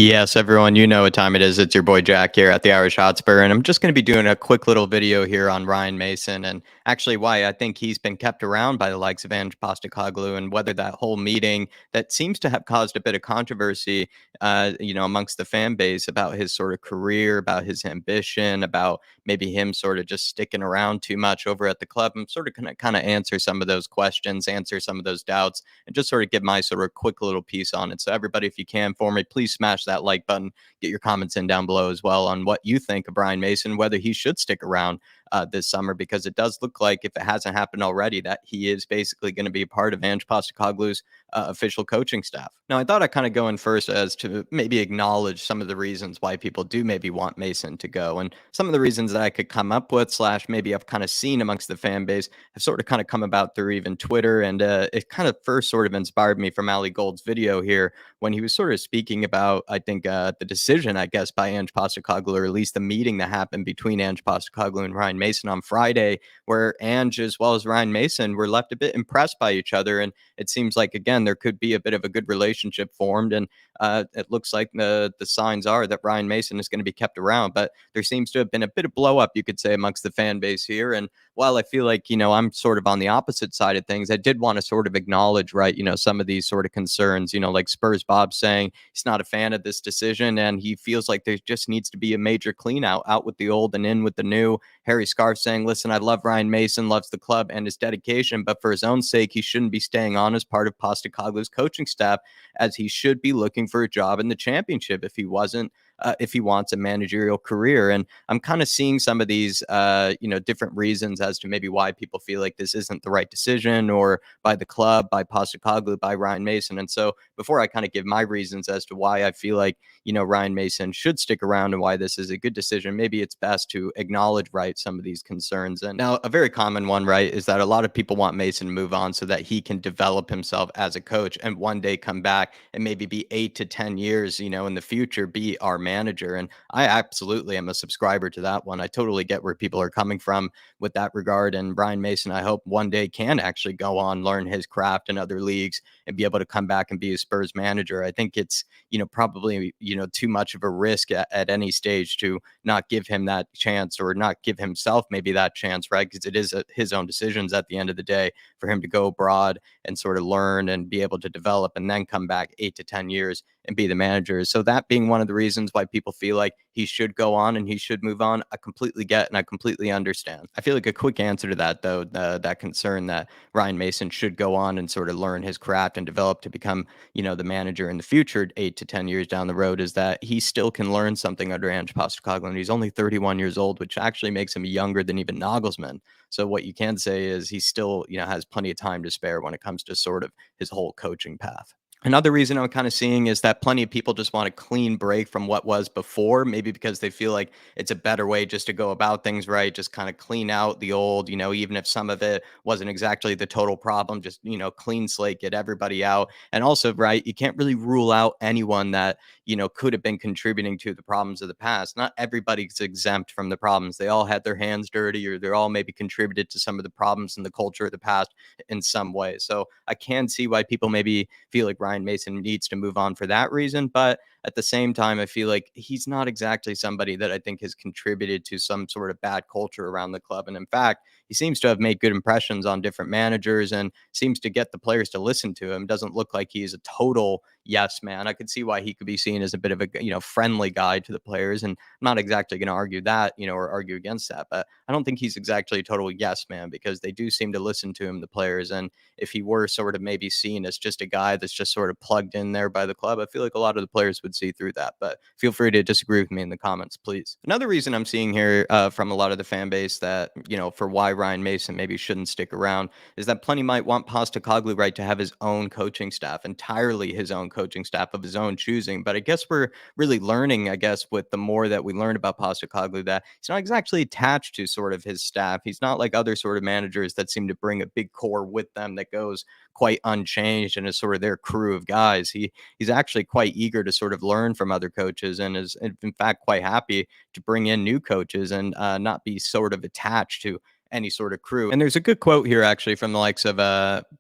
Yes, everyone, you know what time it is. It's your boy Jack here at the Irish Hotspur, and I'm just going to be doing a quick little video here on Ryan Mason and actually why I think he's been kept around by the likes of Ange Postecoglou and whether that whole meeting that seems to have caused a bit of controversy, amongst the fan base about his sort of career, about his ambition, about maybe him sort of just sticking around too much over at the club. I'm sort of going to kind of answer some of those questions, answer some of those doubts, and just sort of give my sort of quick little piece on it. So, everybody, if you can for me, please smash that like button. Get your comments in down below as well on what you think of Brian Mason, whether he should stick around this summer, because it does look like, if it hasn't happened already, that he is basically going to be a part of Ange Postecoglou's official coaching staff. Now, I thought I'd kind of go in first as to maybe acknowledge some of the reasons why people do maybe want Mason to go. And some of the reasons that I could come up with, slash, maybe I've kind of seen amongst the fan base, have sort of kind of come about through even Twitter. And it kind of first sort of inspired me from Ali Gold's video here when he was sort of speaking about, I think, the decision, I guess, by Ange Postecoglou, or at least the meeting that happened between Ange Postecoglou and Ryan Mason on Friday, where Ange as well as Ryan Mason were left a bit impressed by each other. And it seems like, again, there could be a bit of a good relationship formed. And it looks like the signs are that Ryan Mason is going to be kept around. But there seems to have been a bit of blow up, you could say, amongst the fan base here. And while I feel like, I'm sort of on the opposite side of things, I did want to sort of acknowledge, right, some of these sort of concerns, like Spurs Bob saying he's not a fan of this decision and he feels like there just needs to be a major clean out with the old and in with the new. Harry Scarf saying, listen, I love Ryan Mason, loves the club and his dedication, but for his own sake, he shouldn't be staying on as part of Postecoglou's coaching staff, as he should be looking for a job in the championship if he wasn't. If he wants a managerial career. And I'm kind of seeing some of these, different reasons as to maybe why people feel like this isn't the right decision, or by the club, by Postecoglou, by Ryan Mason. And so before I kind of give my reasons as to why I feel like, Ryan Mason should stick around and why this is a good decision, maybe it's best to acknowledge, right, some of these concerns. And now a very common one, right, is that a lot of people want Mason to move on so that he can develop himself as a coach and one day come back and maybe be 8 to 10 years, in the future, be our manager. And I absolutely am a subscriber to that one. I totally get where people are coming from with that regard. And Brian Mason, I hope one day can actually go on, learn his craft in other leagues and be able to come back and be a Spurs manager. I think it's, probably, too much of a risk at any stage to not give him that chance, or not give himself maybe that chance, right? Because it is his own decisions at the end of the day for him to go abroad and sort of learn and be able to develop and then come back 8 to 10 years and be the manager. So that being one of the reasons why people feel like he should go on and he should move on, I completely get and I completely understand. I feel like a quick answer to that, though, that concern that Ryan Mason should go on and sort of learn his craft and develop to become, the manager in the future, 8 to 10 years down the road, is that he still can learn something under Ange Postecoglou. And he's only 31 years old, which actually makes him younger than even Nagelsmann. So what you can say is he still, has plenty of time to spare when it comes to sort of his whole coaching path. Another reason I'm kind of seeing is that plenty of people just want a clean break from what was before, maybe because they feel like it's a better way just to go about things, right? Just kind of clean out the old, even if some of it wasn't exactly the total problem, just, clean slate, get everybody out. And also, right, you can't really rule out anyone that, could have been contributing to the problems of the past. Not everybody's exempt from the problems. They all had their hands dirty, or they're all maybe contributed to some of the problems in the culture of the past in some way. So I can see why people maybe feel like Ryan Mason needs to move on for that reason. But at the same time, I feel like he's not exactly somebody that I think has contributed to some sort of bad culture around the club. And in fact, he seems to have made good impressions on different managers and seems to get the players to listen to him. Doesn't look like he's a total yes man. I could see why he could be seen as a bit of a, friendly guy to the players. And I'm not exactly going to argue that, or argue against that. But I don't think he's exactly a total yes man, because they do seem to listen to him, the players. And if he were sort of maybe seen as just a guy that's just sort of plugged in there by the club, I feel like a lot of the players would see through that. But feel free to disagree with me in the comments, please. Another reason I'm seeing here from a lot of the fan base that, for why Ryan Mason maybe shouldn't stick around, is that plenty might want Postecoglou, right, to have his own coaching staff, entirely his own coaching staff of his own choosing. But I guess we're really learning, I guess, with the more that we learn about Postecoglou, that he's not exactly attached to sort of his staff. He's not like other sort of managers that seem to bring a big core with them that goes quite unchanged and is sort of their crew of guys. He's actually quite eager to sort of learn from other coaches, and is in fact quite happy to bring in new coaches and not be sort of attached to any sort of crew. And there's a good quote here actually from the likes of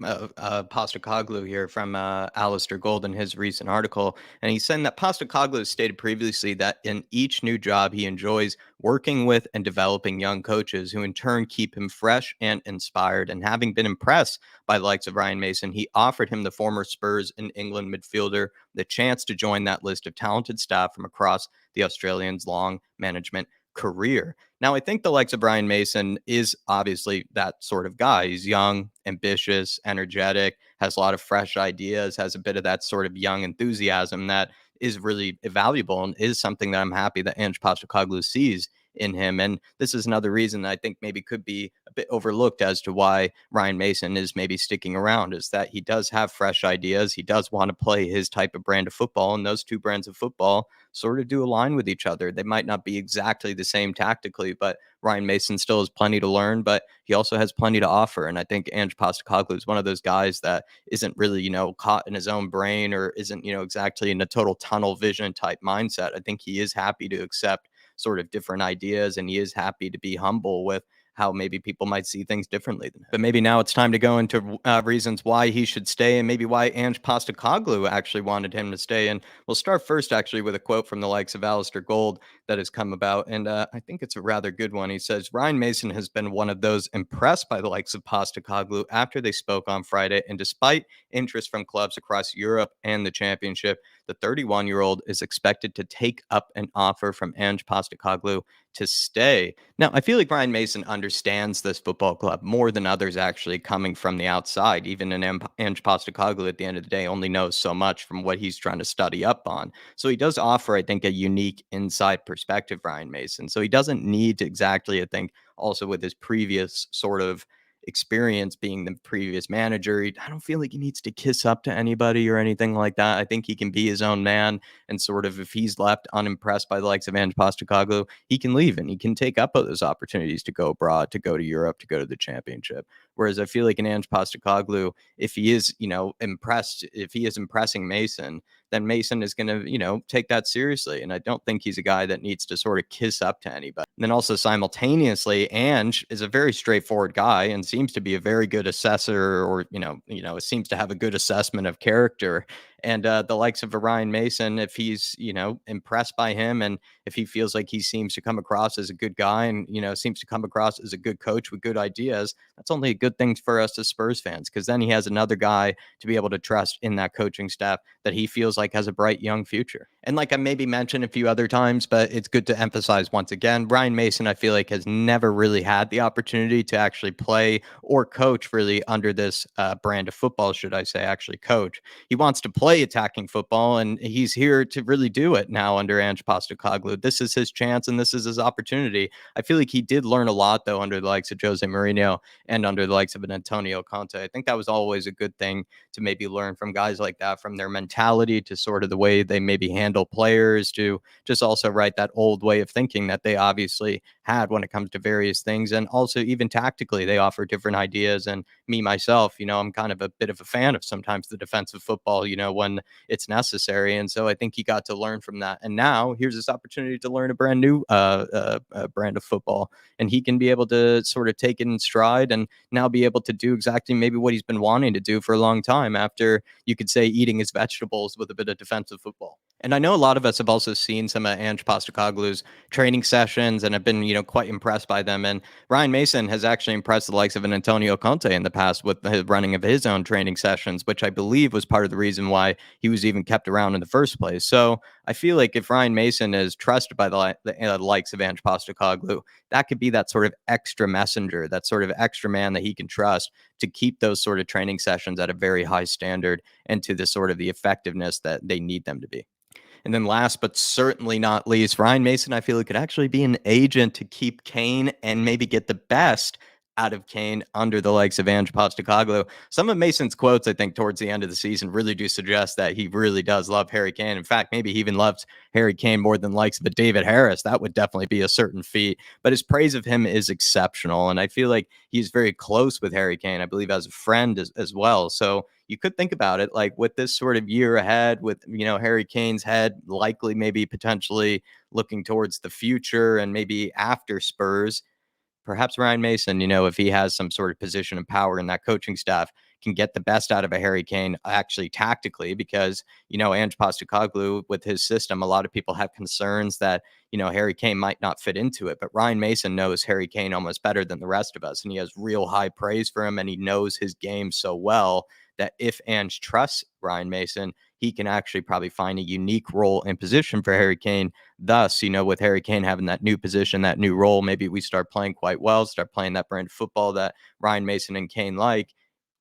Postecoglou here from Alistair Gold in his recent article. And he's saying that Postecoglou stated previously that in each new job he enjoys working with and developing young coaches who in turn keep him fresh and inspired. And having been impressed by the likes of Ryan Mason, he offered him, the former Spurs and England midfielder, the chance to join that list of talented staff from across the Australians' long management career. Now, I think the likes of Brian Mason is obviously that sort of guy. He's young, ambitious, energetic, has a lot of fresh ideas, has a bit of that sort of young enthusiasm that is really valuable and is something that I'm happy that Ange Postecoglou sees in him. And this is another reason that I think maybe could be a bit overlooked as to why Ryan Mason is maybe sticking around, is that he does have fresh ideas. He does want to play his type of brand of football, and those two brands of football sort of do align with each other. They might not be exactly the same tactically, but Ryan Mason still has plenty to learn, but he also has plenty to offer. And I think Ange Postecoglou is one of those guys that isn't really, caught in his own brain or isn't, exactly in a total tunnel vision type mindset. I think he is happy to accept sort of different ideas, and he is happy to be humble with how maybe people might see things differently than him. But maybe now it's time to go into reasons why he should stay and maybe why Ange Postecoglou actually wanted him to stay. And we'll start first actually with a quote from the likes of Alistair Gold that has come about. And I think it's a rather good one. He says, Ryan Mason has been one of those impressed by the likes of Postecoglou after they spoke on Friday. And despite interest from clubs across Europe and the championship, the 31-year-old is expected to take up an offer from Ange Postecoglou to stay. Now, I feel like Ryan Mason understands this football club more than others actually coming from the outside. Even Ange Postecoglou at the end of the day only knows so much from what he's trying to study up on. So he does offer, I think, a unique inside perspective, Ryan Mason. So he doesn't need to exactly, I think, also with his previous sort of experience being the previous manager, I don't feel like he needs to kiss up to anybody or anything like that. I think he can be his own man, and sort of if he's left unimpressed by the likes of Ange Postecoglou, he can leave and he can take up those opportunities to go abroad, to go to Europe, to go to the championship. Whereas I feel like in Ange Postecoglou, if he is, impressed, if he is impressing Mason, then Mason is going to, take that seriously. And I don't think he's a guy that needs to sort of kiss up to anybody. And then also simultaneously, Ange is a very straightforward guy and seems to be a very good assessor, or, seems to have a good assessment of character. And the likes of Ryan Mason, if he's, impressed by him, and if he feels like he seems to come across as a good guy and, seems to come across as a good coach with good ideas, that's only a good thing for us as Spurs fans, because then he has another guy to be able to trust in that coaching staff that he feels like has a bright young future. And like I maybe mentioned a few other times, but it's good to emphasize once again, Ryan Mason, I feel like, has never really had the opportunity to actually play or coach really under this brand of football, should I say, actually coach. He wants to play attacking football, and he's here to really do it now under Ange Postecoglou. This is his chance, and this is his opportunity. I feel like he did learn a lot, though, under the likes of Jose Mourinho and under the likes of an Antonio Conte. I think that was always a good thing to maybe learn from guys like that, from their mentality to sort of the way they maybe handle players, to just also right that old way of thinking that they obviously had when it comes to various things. And also even tactically, they offer different ideas. And me, myself, I'm kind of a bit of a fan of sometimes the defensive football, when it's necessary. And so I think he got to learn from that. And now here's this opportunity to learn a brand new brand of football. And he can be able to sort of take it in stride and now be able to do exactly maybe what he's been wanting to do for a long time, after, you could say, eating his vegetables with a bit of defensive football. And I know a lot of us have also seen some of Ange Postecoglou's training sessions and have been, quite impressed by them. And Ryan Mason has actually impressed the likes of an Antonio Conte in the past with the running of his own training sessions, which I believe was part of the reason why he was even kept around in the first place. So I feel like if Ryan Mason is trusted by the likes of Ange Postecoglou, that could be that sort of extra messenger, that sort of extra man that he can trust to keep those sort of training sessions at a very high standard and to the sort of the effectiveness that they need them to be. And then last but certainly not least, Ryan Mason, I feel like could actually be an agent to keep Kane and maybe get the best out of Kane under the likes of Ange Postecoglou. Some of Mason's quotes, I think, towards the end of the season really do suggest that he really does love Harry Kane. In fact, maybe he even loves Harry Kane more than likes of a David Harris. That would definitely be a certain feat. But his praise of him is exceptional. And I feel like he's very close with Harry Kane, I believe, as a friend as well. So you could think about it like with this sort of year ahead, with, Harry Kane's head likely maybe potentially looking towards the future and maybe after Spurs. perhaps Ryan Mason, if he has some sort of position of power in that coaching staff, can get the best out of a Harry Kane actually tactically because, Ange Postecoglou with his system, a lot of people have concerns that, Harry Kane might not fit into it. But Ryan Mason knows Harry Kane almost better than the rest of us. And he has real high praise for him and he knows his game so well that if Ange trusts Ryan Mason, he can actually probably find a unique role and position for Harry Kane. Thus, with Harry Kane having that new position, that new role, maybe we start playing quite well, start playing that brand of football that Ryan Mason and Kane like.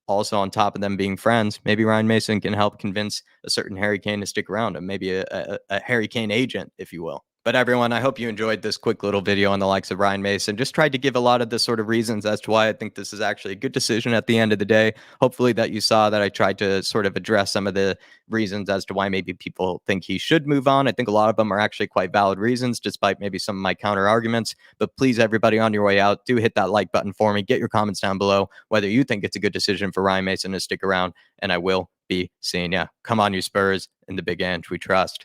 Also, on top of them being friends, maybe Ryan Mason can help convince a certain Harry Kane to stick around him, maybe a Harry Kane agent, if you will. But everyone, I hope you enjoyed this quick little video on the likes of Ryan Mason. Just tried to give a lot of the sort of reasons as to why I think this is actually a good decision at the end of the day. Hopefully that you saw that I tried to sort of address some of the reasons as to why maybe people think he should move on. I think a lot of them are actually quite valid reasons, despite maybe some of my counter arguments. But please, everybody on your way out, do hit that like button for me. Get your comments down below whether you think it's a good decision for Ryan Mason to stick around. And I will be seeing you. Come on, you Spurs, and the big Ange we trust.